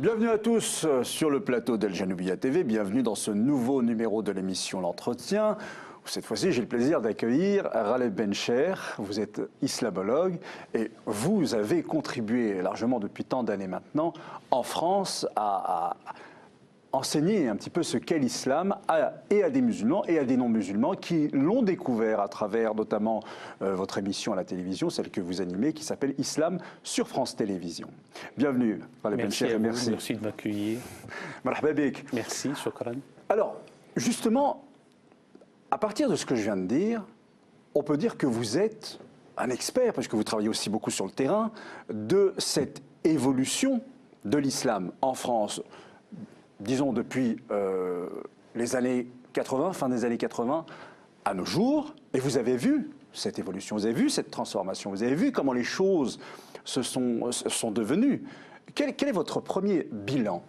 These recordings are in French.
Bienvenue à tous sur le plateau d'El Janoubia TV, bienvenue dans ce nouveau numéro de l'émission L'Entretien. Cette fois-ci, j'ai le plaisir d'accueillir Ghaleb Bencher. Vous êtes islamologue et vous avez contribué largement depuis tant d'années maintenant en France à enseigner un petit peu ce qu'est l'islam et à des musulmans et à des non-musulmans qui l'ont découvert à travers notamment votre émission à la télévision, celle que vous animez, qui s'appelle Islam sur France Télévisions. Bienvenue, Ghaleb Bencher, et merci. Merci de m'accueillir. Marhaba bik. Merci, shukran. Alors, justement, à partir de ce que je viens de dire, on peut dire que vous êtes un expert, parce que vous travaillez aussi beaucoup sur le terrain, de cette évolution de l'islam en France, disons depuis les années 80, fin des années 80, à nos jours. Et vous avez vu cette évolution, vous avez vu cette transformation, vous avez vu comment les choses sont devenues. Quel est votre premier bilan ?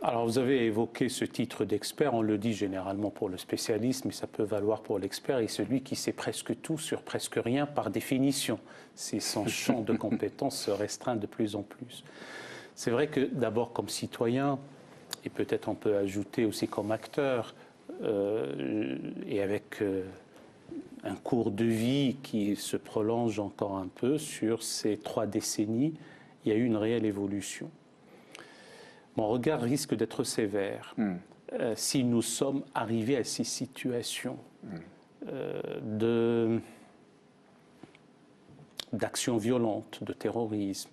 Alors, vous avez évoqué ce titre d'expert, on le dit généralement pour le spécialiste, mais ça peut valoir pour l'expert et celui qui sait presque tout sur presque rien par définition. C'est son champ de compétences se restreint de plus en plus. C'est vrai que d'abord comme citoyen, et peut-être on peut ajouter aussi comme acteur, et avec un cours de vie qui se prolonge encore un peu sur ces 3 décennies, il y a eu une réelle évolution. Mon regard risque d'être sévère si nous sommes arrivés à ces situations d'action violente, de terrorisme,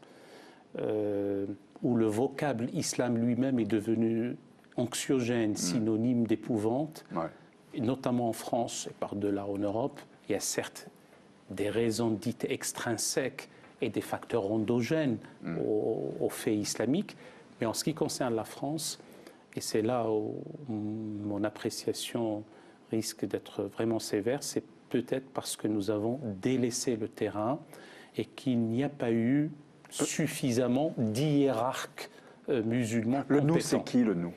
où le vocable islam lui-même est devenu anxiogène, synonyme d'épouvante, et notamment en France et par-delà en Europe. Il y a certes des raisons dites extrinsèques et des facteurs endogènes aux faits islamiques, mais en ce qui concerne la France, et c'est là où mon appréciation risque d'être vraiment sévère, c'est peut-être parce que nous avons délaissé le terrain et qu'il n'y a pas eu suffisamment d'hiérarques musulmans compétents. Le nous, c'est qui le nous ?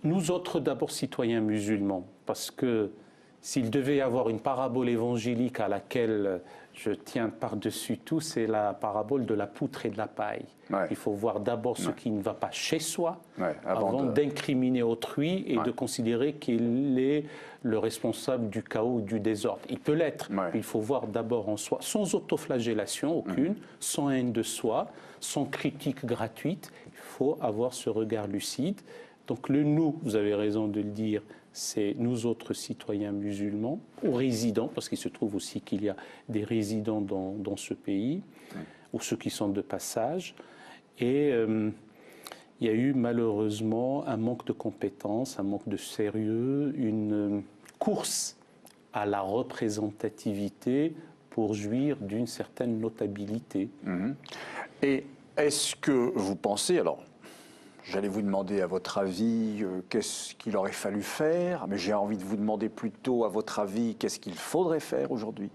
Nous autres, d'abord citoyens musulmans, parce que s'il devait y avoir une parabole évangélique à laquelle je tiens par-dessus tout, c'est la parabole de la poutre et de la paille. Ouais. Il faut voir d'abord ce qui ne va pas chez soi, avant d'incriminer autrui et de considérer qu'il est le responsable du chaos ou du désordre. Il peut l'être, mais il faut voir d'abord en soi, sans autoflagellation aucune, sans haine de soi, sans critique gratuite. Il faut avoir ce regard lucide. Donc le nous, vous avez raison de le dire, c'est nous autres citoyens musulmans, ou résidents, parce qu'il se trouve aussi qu'il y a des résidents dans ce pays, ou ceux qui sont de passage. Et il y a eu malheureusement un manque de compétences, un manque de sérieux, une course à la représentativité pour jouir d'une certaine notabilité. Et est-ce que vous pensez, alors j'allais vous demander à votre avis qu'est-ce qu'il aurait fallu faire, mais j'ai envie de vous demander plutôt à votre avis qu'est-ce qu'il faudrait faire aujourd'hui ?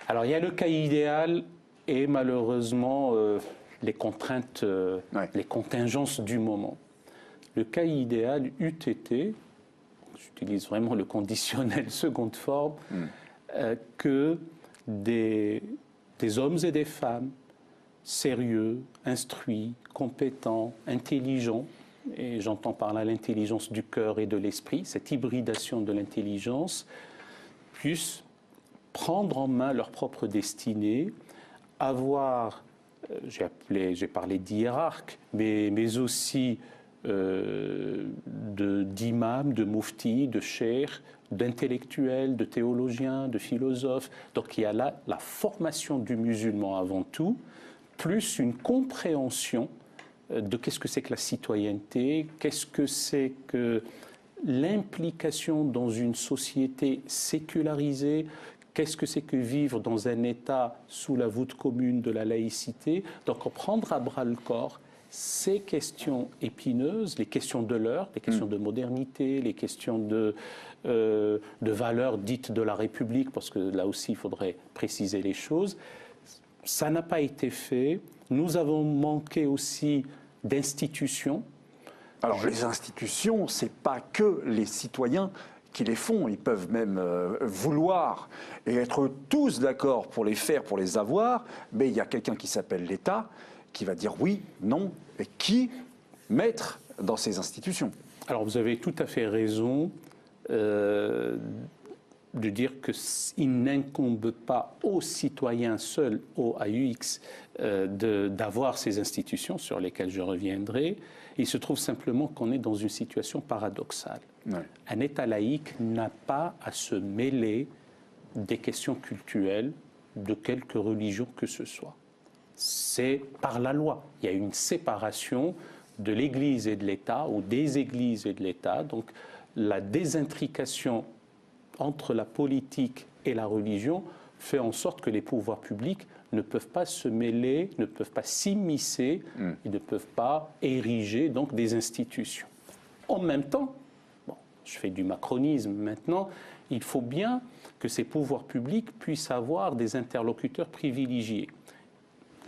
Alors il y a le cas idéal et malheureusement les contraintes, les contingences du moment. Le cas idéal eût été, j'utilise vraiment le conditionnel seconde forme, que des hommes et des femmes sérieux, instruits, compétents, intelligents, et j'entends par là l'intelligence du cœur et de l'esprit, cette hybridation de l'intelligence, puissent prendre en main leur propre destinée, avoir, j'ai parlé d'hiérarques, mais aussi d'imams, de mouftis, de cheikhs, d'intellectuels, de théologiens, de philosophes. Donc il y a là la formation du musulman avant tout, plus une compréhension de qu'est-ce que c'est que la citoyenneté, qu'est-ce que c'est que l'implication dans une société sécularisée, qu'est-ce que c'est que vivre dans un État sous la voûte commune de la laïcité. Donc prendre à bras le corps ces questions épineuses, les questions de l'heure, les questions de modernité, les questions de valeurs dites de la République, parce que là aussi il faudrait préciser les choses. Ça n'a pas été fait. Nous avons manqué aussi d'institutions. Alors les institutions, ce n'est pas que les citoyens qui les font. Ils peuvent même vouloir et être tous d'accord pour les faire, pour les avoir, mais il y a quelqu'un qui s'appelle l'État qui va dire oui, non, et qui mettre dans ces institutions. Alors vous avez tout à fait raison de dire qu'il n'incombe pas aux citoyens seuls, aux AUX, d'avoir ces institutions sur lesquelles je reviendrai. Il se trouve simplement qu'on est dans une situation paradoxale. Ouais. Un État laïque n'a pas à se mêler des questions cultuelles de quelque religion que ce soit. C'est par la loi. Il y a une séparation de l'Église et de l'État, ou des Églises et de l'État. Donc la désintrication entre la politique et la religion fait en sorte que les pouvoirs publics ne peuvent pas se mêler, ne peuvent pas s'immiscer, ils ne peuvent pas ériger donc des institutions. En même temps, bon, je fais du macronisme maintenant, il faut bien que ces pouvoirs publics puissent avoir des interlocuteurs privilégiés.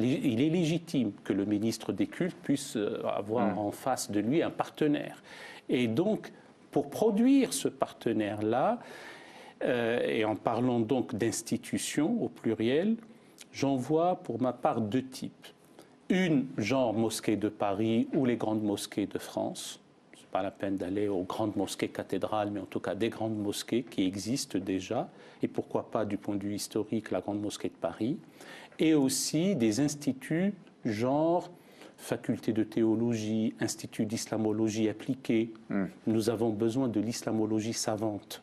Il est légitime que le ministre des Cultes puisse avoir en face de lui un partenaire. Et donc, pour produire ce partenaire-là, et en parlant donc d'institutions au pluriel, j'en vois pour ma part deux types. Une, genre mosquée de Paris ou les grandes mosquées de France. Ce n'est pas la peine d'aller aux grandes mosquées cathédrales, mais en tout cas des grandes mosquées qui existent déjà. Et pourquoi pas, du point de vue historique, la grande mosquée de Paris. Et aussi des instituts genre faculté de théologie, institut d'islamologie appliquée. Nous avons besoin de l'islamologie savante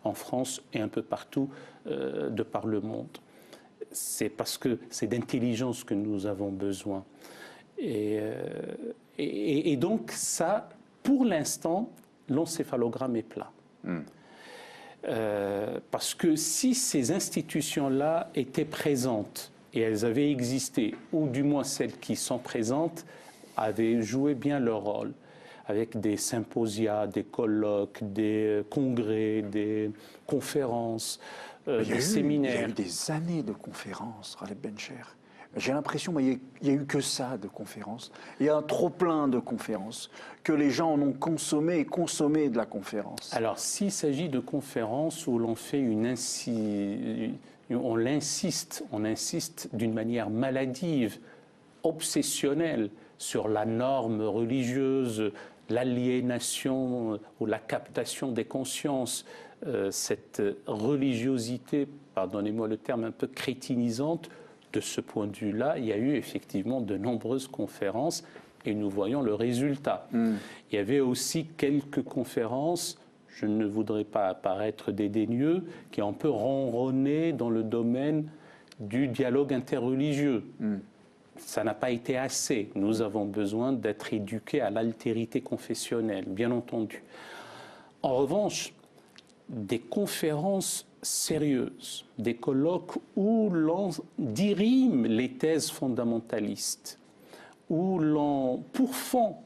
en France et un peu partout de par le monde. C'est parce que c'est d'intelligence que nous avons besoin. Et donc ça, pour l'instant, l'encéphalogramme est plat. Parce que si ces institutions-là étaient présentes, et elles avaient existé, ou du moins celles qui sont présentes avaient joué bien leur rôle, avec des symposia, des colloques, des congrès, des conférences, des séminaires. Il y a eu des années de conférences, Ghaleb Bencher. J'ai l'impression qu'il n'y a eu que ça de conférences. Il y a un trop-plein de conférences, que les gens en ont consommé et consommé de la conférence. Alors, s'il s'agit de conférences où l'on fait on insiste d'une manière maladive, obsessionnelle sur la norme religieuse, l'aliénation ou la captation des consciences, cette religiosité, pardonnez-moi le terme, un peu crétinisante. De ce point de vue-là, il y a eu effectivement de nombreuses conférences et nous voyons le résultat. Il y avait aussi quelques conférences, je ne voudrais pas paraître dédaigneux, qui ont un peu ronronné dans le domaine du dialogue interreligieux. Ça n'a pas été assez. Nous avons besoin d'être éduqués à l'altérité confessionnelle, bien entendu. En revanche, des conférences sérieuses, des colloques où l'on dirime les thèses fondamentalistes, où l'on pourfend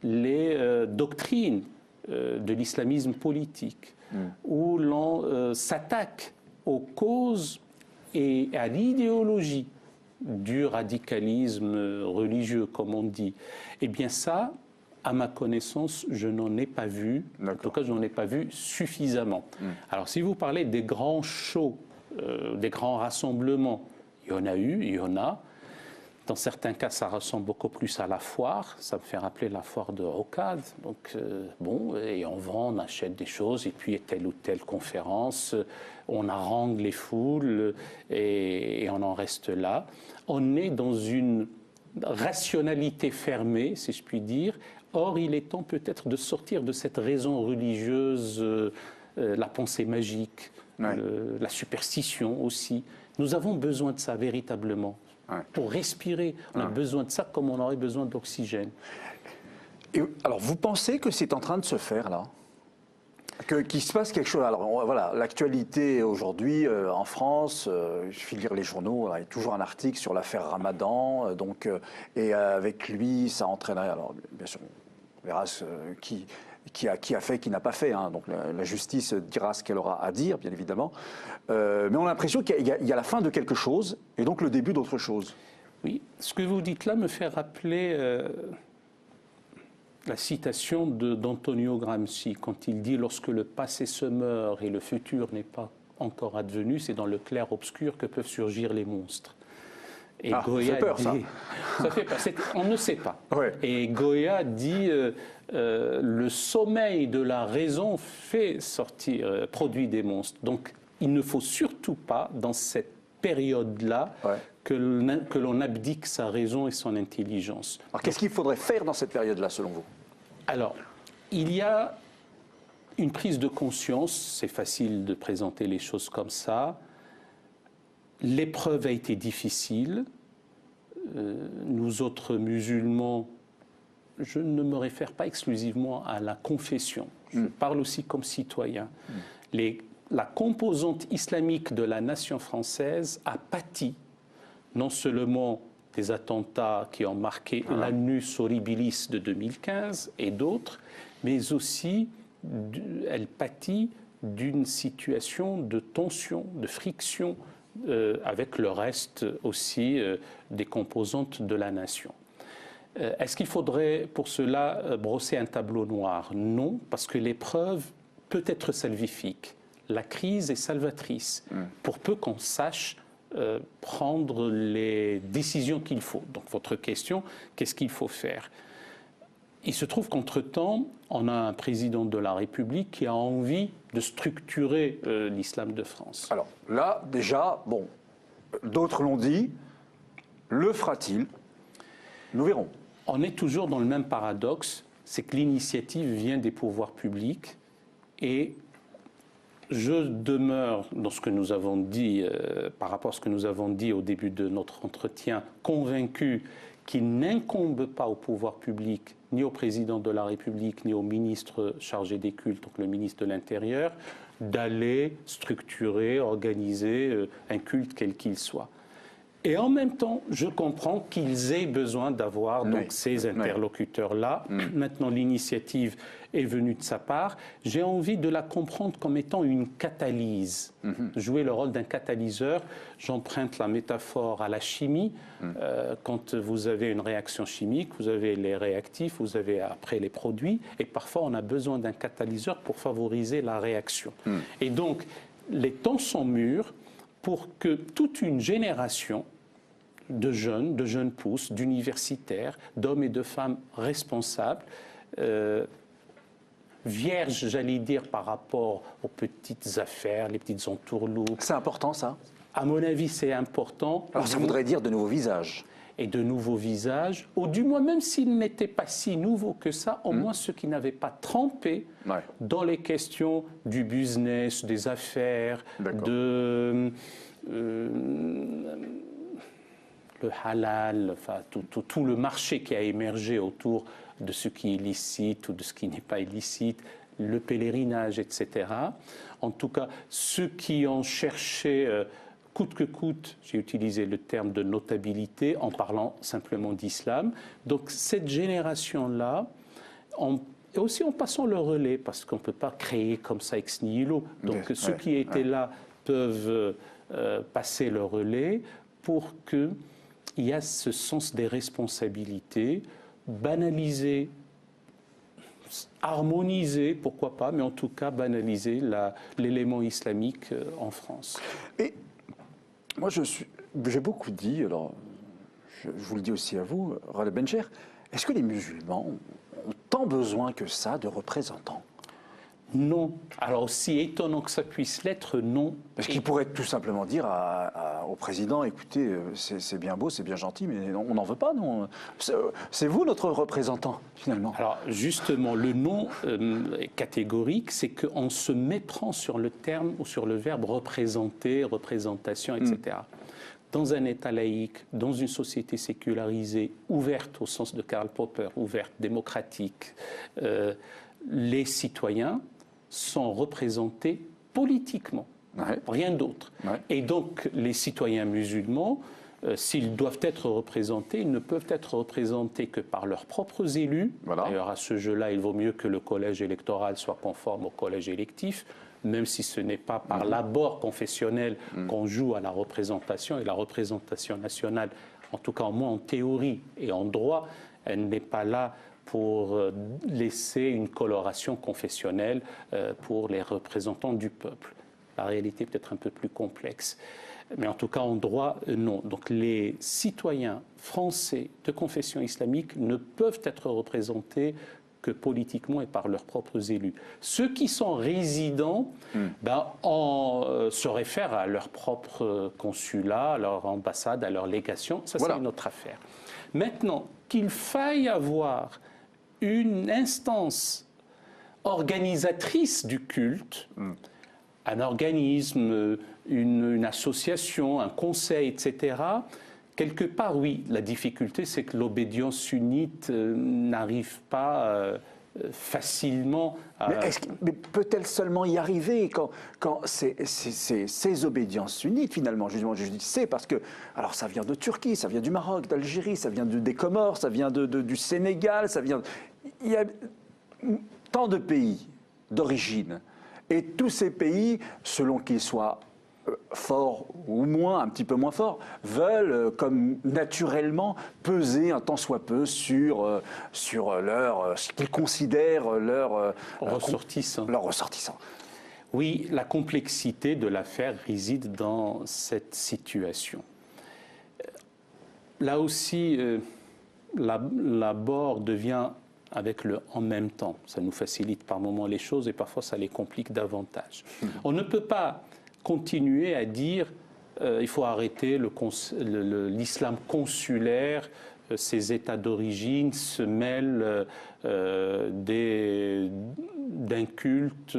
les doctrines de l'islamisme politique, où l'on s'attaque aux causes et à l'idéologie du radicalisme religieux, comme on dit. Eh bien ça, à ma connaissance, je n'en ai pas vu. En tout cas, je n'en ai pas vu suffisamment. Alors, si vous parlez des grands shows, des grands rassemblements, il y en a eu, il y en a. Dans certains cas, ça ressemble beaucoup plus à la foire. Ça me fait rappeler la foire de Rocade. Donc, bon, et on vend, on achète des choses, et puis telle ou telle conférence, on harangue les foules, et on en reste là. On est dans une rationalité fermée, si je puis dire. Or, il est temps peut-être de sortir de cette raison religieuse, la pensée magique, la superstition aussi. Nous avons besoin de ça véritablement. Pour respirer, on a besoin de ça comme on aurait besoin d'oxygène. Alors, vous pensez que c'est en train de se faire, là ? Qu'il se passe quelque chose. Alors voilà, l'actualité aujourd'hui en France, il suffit de lire les journaux, il y a toujours un article sur l'affaire Ramadan, et avec lui, ça entraînerait. Alors bien sûr, on verra qui a fait, qui n'a pas fait. Donc la justice dira ce qu'elle aura à dire, bien évidemment. Mais on a l'impression qu'il y a la fin de quelque chose, et donc le début d'autre chose. Oui, ce que vous dites là me fait rappeler la citation d'Antonio Gramsci, quand il dit « Lorsque le passé se meurt et le futur n'est pas encore advenu, c'est dans le clair-obscur que peuvent surgir les monstres ». Et Goya fait peur, dit, ça fait peur. On ne sait pas. Ouais. Et Goya dit le sommeil de la raison produit des monstres. Donc il ne faut surtout pas, dans cette période-là, que l'on abdique sa raison et son intelligence. Alors qu'est-ce qu'il faudrait faire dans cette période-là, selon vous? Alors, il y a une prise de conscience, c'est facile de présenter les choses comme ça. L'épreuve a été difficile. Nous autres musulmans, je ne me réfère pas exclusivement à la confession, je parle aussi comme citoyen. La composante islamique de la nation française a pâti non seulement des attentats qui ont marqué l'annus horribilis de 2015 et d'autres, mais aussi elle pâtit d'une situation de tension, de friction avec le reste aussi des composantes de la nation. Est-ce qu'il faudrait pour cela brosser un tableau noir? Non, parce que l'épreuve peut être salvifique. La crise est salvatrice, pour peu qu'on sache prendre les décisions qu'il faut. Donc votre question, qu'est-ce qu'il faut faire? Il se trouve qu'entre-temps, on a un président de la République qui a envie de structurer l'islam de France. Alors là, déjà, bon, d'autres l'ont dit, le fera-t-il? Nous verrons. On est toujours dans le même paradoxe, c'est que l'initiative vient des pouvoirs publics et je demeure, dans ce que nous avons dit, par rapport à ce que nous avons dit au début de notre entretien, convaincu qu'il n'incombe pas au pouvoir public, ni au président de la République, ni au ministre chargé des cultes, donc le ministre de l'Intérieur, d'aller structurer, organiser un culte quel qu'il soit. Et en même temps, je comprends qu'ils aient besoin d'avoir donc ces interlocuteurs-là. Maintenant, l'initiative est venue de sa part. J'ai envie de la comprendre comme étant une catalyse, jouer le rôle d'un catalyseur. J'emprunte la métaphore à la chimie. Quand vous avez une réaction chimique, vous avez les réactifs, vous avez après les produits, et parfois on a besoin d'un catalyseur pour favoriser la réaction. Et donc, les temps sont mûrs pour que toute une génération de jeunes pousses, d'universitaires, d'hommes et de femmes responsables, vierges, j'allais dire, par rapport aux petites affaires, les petites entourloupes. C'est important, ça? À mon avis, c'est important. Alors ça voudrait dire de nouveaux visages. Et de nouveaux visages, ou du moins, même s'ils n'étaient pas si nouveaux que ça, au moins ceux qui n'avaient pas trempé dans les questions du business, des affaires, de le halal, enfin, tout le marché qui a émergé autour de ce qui est licite ou de ce qui n'est pas illicite, le pèlerinage, etc. En tout cas, ceux qui ont cherché coûte que coûte, j'ai utilisé le terme de notabilité en parlant simplement d'islam. Donc cette génération-là, et aussi en passant le relais, parce qu'on ne peut pas créer comme ça ex nihilo. Donc ceux qui étaient là peuvent passer le relais pour qu'il y ait ce sens des responsabilités, banaliser, harmoniser, pourquoi pas, mais en tout cas banaliser l'élément islamique en France. Et moi, j'ai beaucoup dit, alors je vous le dis aussi à vous, Ghaleb Bencher, est-ce que les musulmans ont tant besoin que ça de représentants? Non. Alors, aussi étonnant que ça puisse l'être, non. Parce qu'il pourrait tout simplement dire au président, écoutez, c'est bien beau, c'est bien gentil, mais on n'en veut pas, non. C'est vous notre représentant, finalement. Alors, justement, le non catégorique, c'est qu'on se méprend sur le terme ou sur le verbe représenter, représentation, etc. Dans un État laïque, dans une société sécularisée, ouverte au sens de Karl Popper, ouverte, démocratique, les citoyens sont représentés politiquement, rien d'autre. Et donc les citoyens musulmans, s'ils doivent être représentés, ils ne peuvent être représentés que par leurs propres élus. D'ailleurs, à ce jeu-là, il vaut mieux que le collège électoral soit conforme au collège électif, même si ce n'est pas par l'abord confessionnel qu'on joue à la représentation. Et la représentation nationale, en tout cas au moins en théorie et en droit, elle n'est pas là pour laisser une coloration confessionnelle pour les représentants du peuple. La réalité est peut-être un peu plus complexe. Mais en tout cas, en droit, non. Donc les citoyens français de confession islamique ne peuvent être représentés que politiquement et par leurs propres élus. Ceux qui sont résidents se réfèrent à leur propre consulat, à leur ambassade, à leur légation. Ça, c'est une autre affaire. Maintenant, qu'il faille avoir une instance organisatrice du culte, un organisme, une association, un conseil, etc., quelque part, oui, la difficulté, c'est que l'obédience sunnite n'arrive pas facilement à... Mais peut-elle seulement y arriver quand ces obédiences sunnites, finalement, justement, je dis c'est parce que, alors ça vient de Turquie, ça vient du Maroc, d'Algérie, ça vient des Comores, ça vient du Sénégal, ça vient... Il y a tant de pays d'origine, et tous ces pays, selon qu'ils soient forts ou moins, un petit peu moins forts, veulent, comme naturellement, peser un tant soit peu sur ce qu'ils considèrent leurs ressortissants. Oui, la complexité de l'affaire réside dans cette situation. Là aussi, l'abord devient avec le « en même temps ». Ça nous facilite par moments les choses et parfois ça les complique davantage. On ne peut pas continuer à dire il faut arrêter l'islam consulaire, ces États d'origine se mêlent d'un culte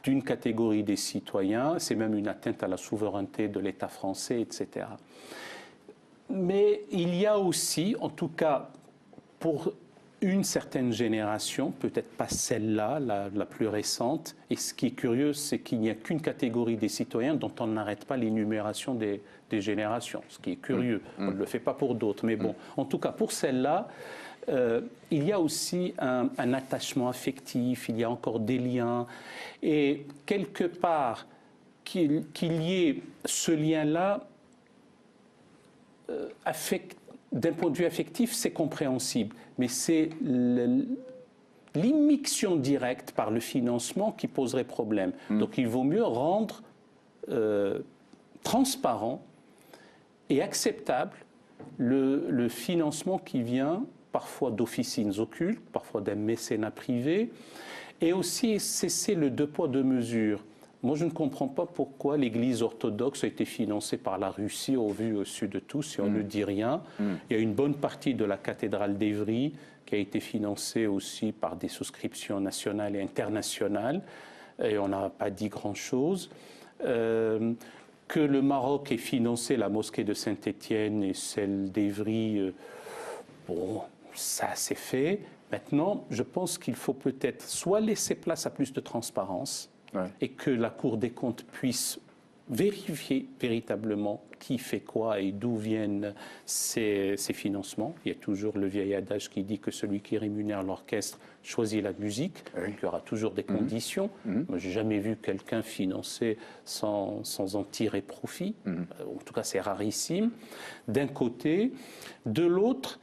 d'une catégorie des citoyens, c'est même une atteinte à la souveraineté de l'État français, etc. Mais il y a aussi, en tout cas pour une certaine génération, peut-être pas celle-là, la plus récente, et ce qui est curieux, c'est qu'il n'y a qu'une catégorie des citoyens dont on n'arrête pas l'énumération des générations, ce qui est curieux. On ne le fait pas pour d'autres, mais bon, en tout cas pour celle-là, il y a aussi un attachement affectif, il y a encore des liens, et quelque part, qu'il y ait ce lien-là, d'un point de vue affectif, c'est compréhensible, mais c'est l'immixtion directe par le financement qui poserait problème. Donc il vaut mieux rendre transparent et acceptable le financement qui vient parfois d'officines occultes, parfois d'un mécénat privé, et aussi cesser le deux poids deux mesures. Moi, je ne comprends pas pourquoi l'Église orthodoxe a été financée par la Russie au vu au su de tous, et on ne dit rien. Il y a une bonne partie de la cathédrale d'Évry qui a été financée aussi par des souscriptions nationales et internationales, et on n'a pas dit grand-chose. Que le Maroc ait financé la mosquée de Saint-Étienne et celle d'Évry, bon, ça c'est fait. Maintenant, je pense qu'il faut peut-être soit laisser place à plus de transparence, et que la Cour des comptes puisse vérifier véritablement qui fait quoi et d'où viennent ces financements. Il y a toujours le vieil adage qui dit que celui qui rémunère l'orchestre choisit la musique. Donc il y aura toujours des conditions. Moi, je n'ai jamais vu quelqu'un financer sans en tirer profit. En tout cas, c'est rarissime. D'un côté. De l'autre,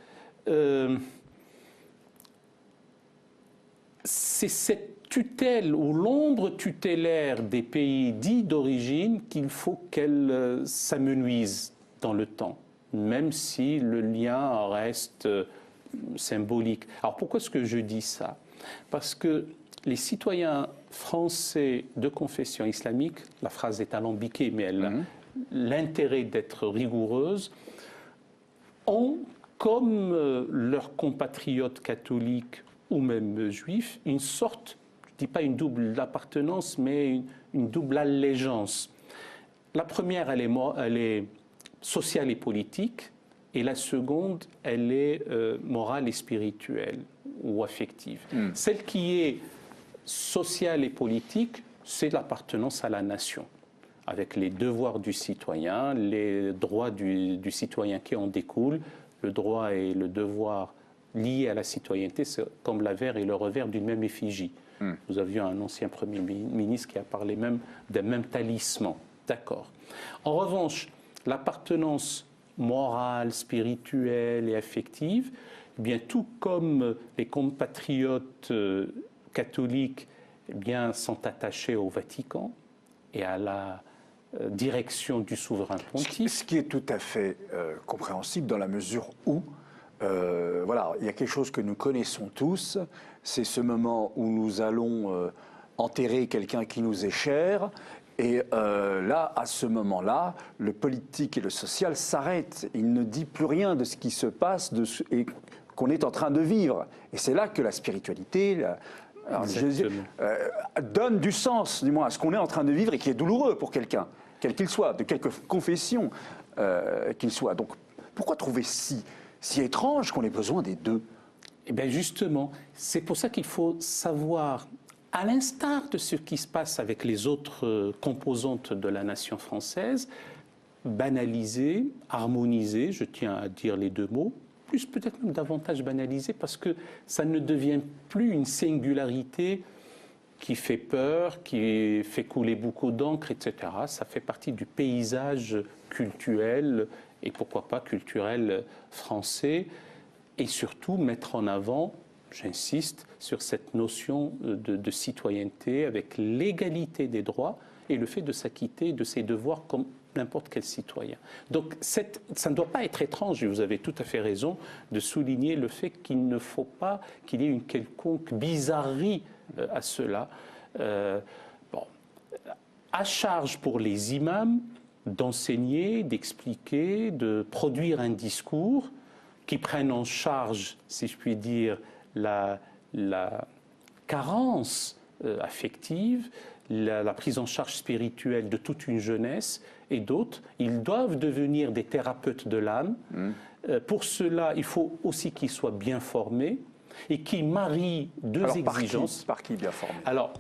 c'est cette tutelle ou l'ombre tutélaire des pays dits d'origine qu'il faut qu'elle s'amenuise dans le temps, même si le lien reste symbolique. Alors pourquoi est-ce que je dis ça? Parce que les citoyens français de confession islamique, la phrase est alambiquée, mais elle a l'intérêt d'être rigoureuse, ont, comme leurs compatriotes catholiques ou même juifs, une sorte, je ne dis pas une double appartenance, mais une double allégeance. La première, elle est sociale et politique, et la seconde, elle est morale et spirituelle ou affective. Celle qui est sociale et politique, c'est l'appartenance à la nation, avec les devoirs du citoyen, les droits du citoyen qui en découlent, le droit et le devoir liés à la citoyenneté, c'est comme l'avers et le revers d'une même effigie. Nous avions un ancien Premier ministre qui a parlé même d'un même talisman. D'accord. En revanche, l'appartenance morale, spirituelle et affective, eh bien, tout comme les compatriotes catholiques eh bien, sont attachés au Vatican et à la direction du souverain pontife. Ce qui est tout à fait compréhensible dans la mesure où, voilà, il y a quelque chose que nous connaissons tous, c'est ce moment où nous allons enterrer quelqu'un qui nous est cher. Et là, à ce moment-là, le politique et le social s'arrêtent. Il ne dit plus rien de ce qui se passe et qu'on est en train de vivre. Et c'est là que la spiritualité donne du sens, du moins, à ce qu'on est en train de vivre et qui est douloureux pour quelqu'un, quel qu'il soit, de quelque confession qu'il soit. Donc, pourquoi trouver si étrange qu'on ait besoin des deux? Eh bien, justement, c'est pour ça qu'il faut savoir, à l'instar de ce qui se passe avec les autres composantes de la nation française, banaliser, harmoniser, je tiens à dire les deux mots, plus peut-être même davantage banaliser, parce que ça ne devient plus une singularité qui fait peur, qui fait couler beaucoup d'encre, etc. Ça fait partie du paysage culturel, et pourquoi pas culturel français, et surtout mettre en avant, j'insiste, sur cette notion de citoyenneté avec l'égalité des droits et le fait de s'acquitter de ses devoirs comme n'importe quel citoyen. Donc ça ne doit pas être étrange, et vous avez tout à fait raison de souligner le fait qu'il ne faut pas qu'il y ait une quelconque bizarrerie à cela. Bon, à charge pour les imams d'enseigner, d'expliquer, de produire un discours qui prenne en charge, si je puis dire, la carence affective, la prise en charge spirituelle de toute une jeunesse et d'autres. Ils doivent devenir des thérapeutes de l'âme. Pour cela, il faut aussi qu'ils soient bien formés et qu'ils marient deux exigences. Par qui bien formés? Alors,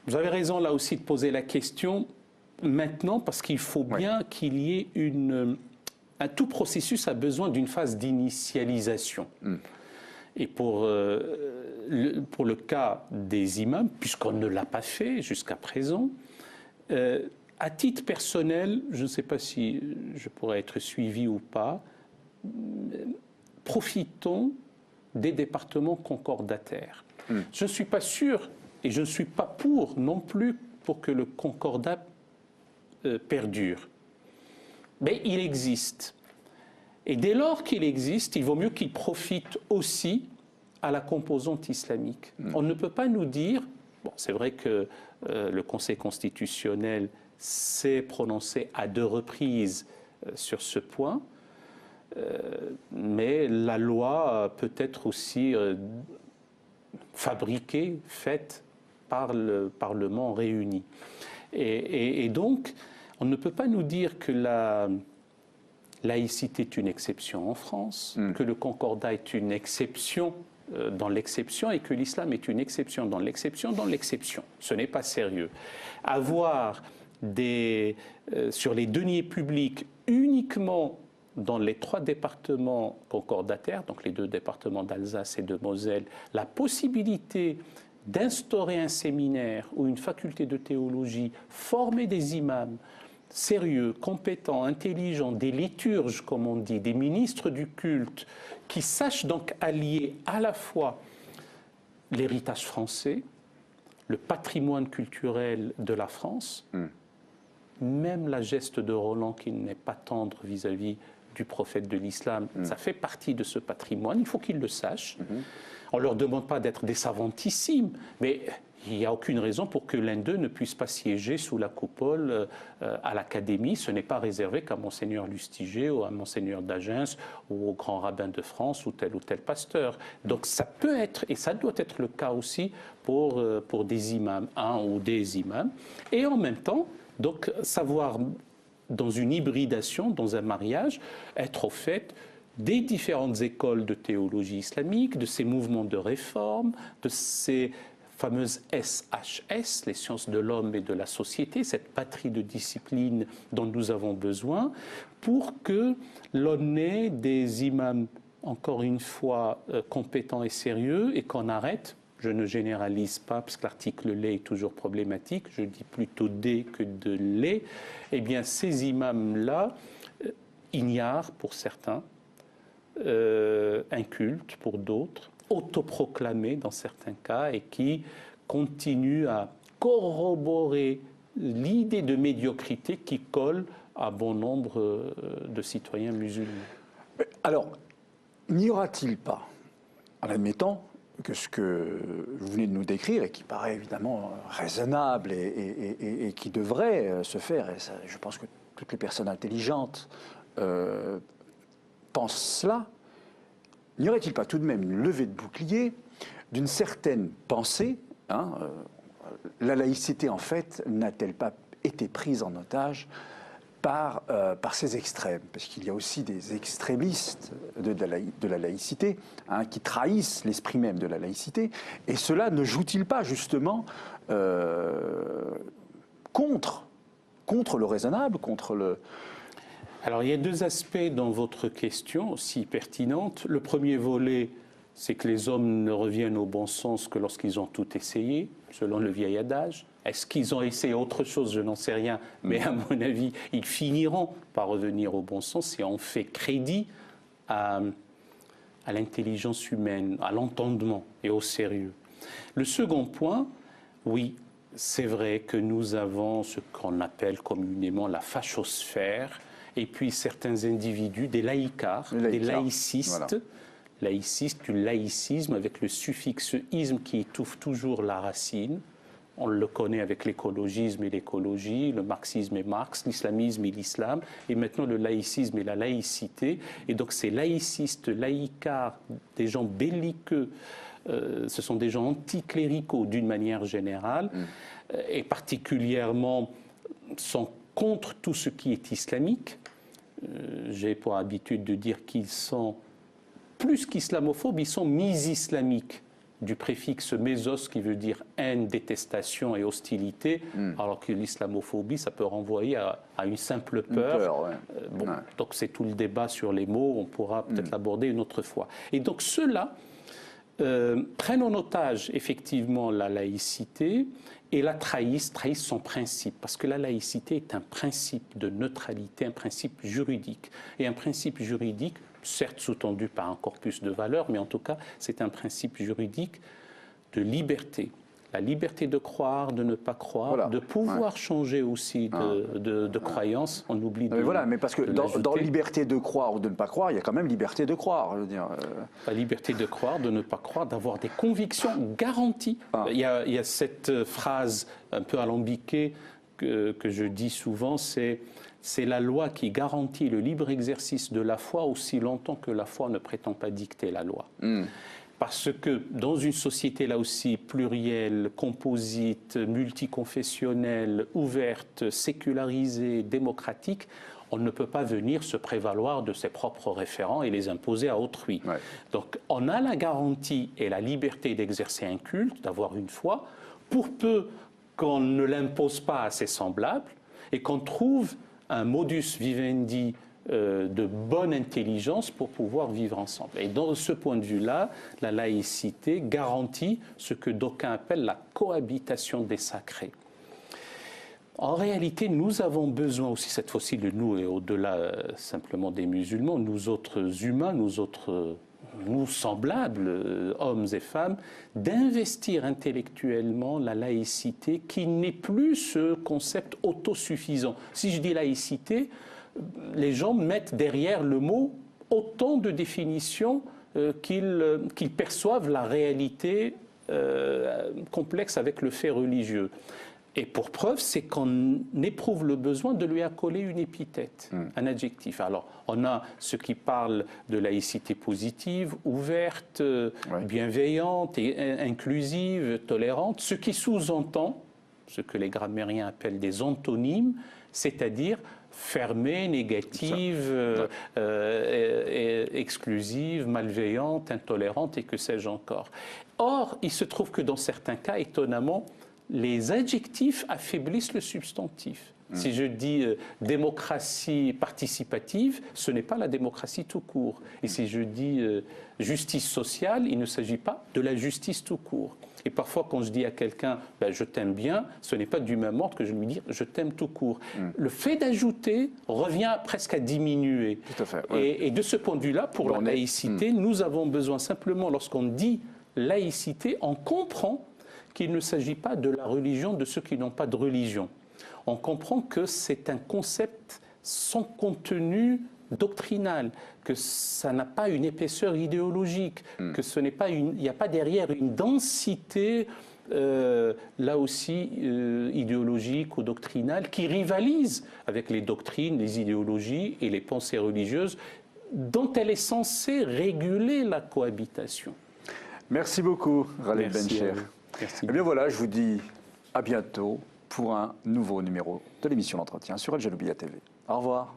vous avez raison là aussi de poser la question maintenant, parce qu'il faut bien qu'il y ait tout processus a besoin d'une phase d'initialisation. Et pour le cas des imams, puisqu'on ne l'a pas fait jusqu'à présent, à titre personnel, je ne sais pas si je pourrais être suivi ou pas, profitons des départements concordataires. Je ne suis pas sûr, et je ne suis pas pour non plus pour que le concordat perdure. Mais il existe. Et dès lors qu'il existe, il vaut mieux qu'il profite aussi à la composante islamique. On ne peut pas nous dire, bon, c'est vrai que le Conseil constitutionnel s'est prononcé à 2 reprises sur ce point, mais la loi peut être aussi fabriquée, faite par le Parlement réuni. Et donc, on ne peut pas nous dire que la laïcité est une exception en France, que le concordat est une exception dans l'exception et que l'islam est une exception dans l'exception dans l'exception. Ce n'est pas sérieux. Avoir sur les deniers publics uniquement dans les 3 départements concordataires, donc les 2 départements d'Alsace et de Moselle, la possibilité d'instaurer un séminaire ou une faculté de théologie, former des imams sérieux, compétents, intelligents, des liturges, comme on dit, des ministres du culte, qui sachent donc allier à la fois l'héritage français, le patrimoine culturel de la France, même la geste de Roland qui n'est pas tendre vis-à-vis du prophète de l'islam, ça fait partie de ce patrimoine, il faut qu'ils le sachent. On ne leur demande pas d'être des savantissimes, mais il n'y a aucune raison pour que l'un d'eux ne puisse pas siéger sous la coupole à l'Académie. Ce n'est pas réservé qu'à Monseigneur Lustiger ou à Monseigneur d'Agens ou au grand rabbin de France ou tel pasteur. Donc ça peut être, et ça doit être le cas aussi pour des imams, un ou des imams. Et en même temps, donc savoir, dans une hybridation, dans un mariage, être au fait des différentes écoles de théologie islamique, de ces mouvements de réforme, de ces fameuses SHS, les sciences de l'homme et de la société, cette patrie de discipline dont nous avons besoin, pour que l'on ait des imams, encore une fois, compétents et sérieux, et qu'on arrête, je ne généralise pas, parce que l'article lait est toujours problématique, je dis plutôt des que de lait, eh bien ces imams-là, ignares pour certains, incultes pour d'autres, autoproclamés dans certains cas, et qui continuent à corroborer l'idée de médiocrité qui colle à bon nombre de citoyens musulmans. Alors, n'y aura-t-il pas, en admettant que ce que vous venez de nous décrire, et qui paraît évidemment raisonnable et qui devrait se faire, et ça, je pense que toutes les personnes intelligentes pensent cela, n'y aurait-il pas tout de même une levée de bouclier d'une certaine pensée, hein, la laïcité, en fait, n'a-t-elle pas été prise en otage par ces extrêmes? Parce qu'il y a aussi des extrémistes de la laïcité, hein, qui trahissent l'esprit même de la laïcité. Et cela ne joue-t-il pas justement contre le raisonnable, contre le... Alors il y a deux aspects dans votre question aussi pertinente. Le premier volet, c'est que les hommes ne reviennent au bon sens que lorsqu'ils ont tout essayé, selon le vieil adage. Est-ce qu'ils ont essayé autre chose? Je n'en sais rien. Mais à mon avis, ils finiront par revenir au bon sens si on fait crédit à l'intelligence humaine, à l'entendement et au sérieux. Le second point, oui, c'est vrai que nous avons ce qu'on appelle communément la fachosphère, et puis certains individus, des laïcards, des laïcistes, voilà. Laïcistes, du laïcisme avec le suffixe isme qui étouffe toujours la racine. On le connaît avec l'écologisme et l'écologie, le marxisme et Marx, l'islamisme et l'islam, et maintenant le laïcisme et la laïcité. Et donc ces laïcistes, laïcards, des gens belliqueux, ce sont des gens anticléricaux d'une manière générale, et particulièrement sont contre tout ce qui est islamique. J'ai pour habitude de dire qu'ils sont plus qu'islamophobes, ils sont mis-islamiques, du préfixe mésos qui veut dire haine, détestation et hostilité, alors que l'islamophobie, ça peut renvoyer à une simple peur. Donc c'est tout le débat sur les mots, on pourra peut-être l'aborder une autre fois. Et donc ceux-là prennent en otage effectivement la laïcité et la trahissent son principe, parce que la laïcité est un principe de neutralité, un principe juridique. Et un principe juridique, certes sous-tendu par un corpus de valeurs, mais en tout cas, c'est un principe juridique de liberté. La liberté de croire, de ne pas croire, voilà. De pouvoir changer aussi de croyance. On oublie de... Voilà, mais parce que dans liberté de croire ou de ne pas croire, il y a quand même liberté de croire. Je veux dire, La liberté de croire, de ne pas croire, d'avoir des convictions garanties. Il y a cette phrase un peu alambiquée que je dis souvent, c'est la loi qui garantit le libre exercice de la foi aussi longtemps que la foi ne prétend pas dicter la loi. Parce que dans une société là aussi plurielle, composite, multiconfessionnelle, ouverte, sécularisée, démocratique, on ne peut pas venir se prévaloir de ses propres référents et les imposer à autrui. Ouais. Donc on a la garantie et la liberté d'exercer un culte, d'avoir une foi, pour peu qu'on ne l'impose pas à ses semblables et qu'on trouve un modus vivendi de bonne intelligence pour pouvoir vivre ensemble. Et dans ce point de vue-là, la laïcité garantit ce que d'aucuns appellent la cohabitation des sacrés. En réalité, nous avons besoin aussi, cette fois-ci de nous et au-delà simplement des musulmans, nous autres humains, nous semblables, hommes et femmes, d'investir intellectuellement la laïcité qui n'est plus ce concept autosuffisant. Si je dis laïcité, les gens mettent derrière le mot autant de définitions qu'ils perçoivent la réalité complexe avec le fait religieux. Et pour preuve, c'est qu'on éprouve le besoin de lui accoler une épithète, un adjectif. Alors, on a ceux qui parlent de laïcité positive, ouverte, bienveillante, et inclusive, tolérante, ce qui sous-entend ce que les grammairiens appellent des antonymes, c'est-à-dire fermée, négative, exclusive, malveillante, intolérante et que sais-je encore. Or, il se trouve que dans certains cas, étonnamment, les adjectifs affaiblissent le substantif. Si je dis démocratie participative, ce n'est pas la démocratie tout court. Et si je dis justice sociale, il ne s'agit pas de la justice tout court. Et parfois, quand je dis à quelqu'un « je t'aime bien », ce n'est pas du même ordre que je lui dis « je t'aime tout court ». Le fait d'ajouter revient presque à diminuer. Tout à fait, et de ce point de vue-là, pour la laïcité, nous avons besoin simplement, lorsqu'on dit laïcité, on comprend qu'il ne s'agit pas de la religion de ceux qui n'ont pas de religion. on comprend que c'est un concept sans contenu doctrinal, que ça n'a pas une épaisseur idéologique, que ce n'est pas il n'y a pas derrière une densité là aussi idéologique ou doctrinale qui rivalise avec les doctrines, les idéologies et les pensées religieuses dont elle est censée réguler la cohabitation. Merci beaucoup, Ghaleb Bencher. Merci. Eh bien voilà, je vous dis à bientôt pour un nouveau numéro de l'émission L'Entretien sur Al Janoubia TV. Au revoir.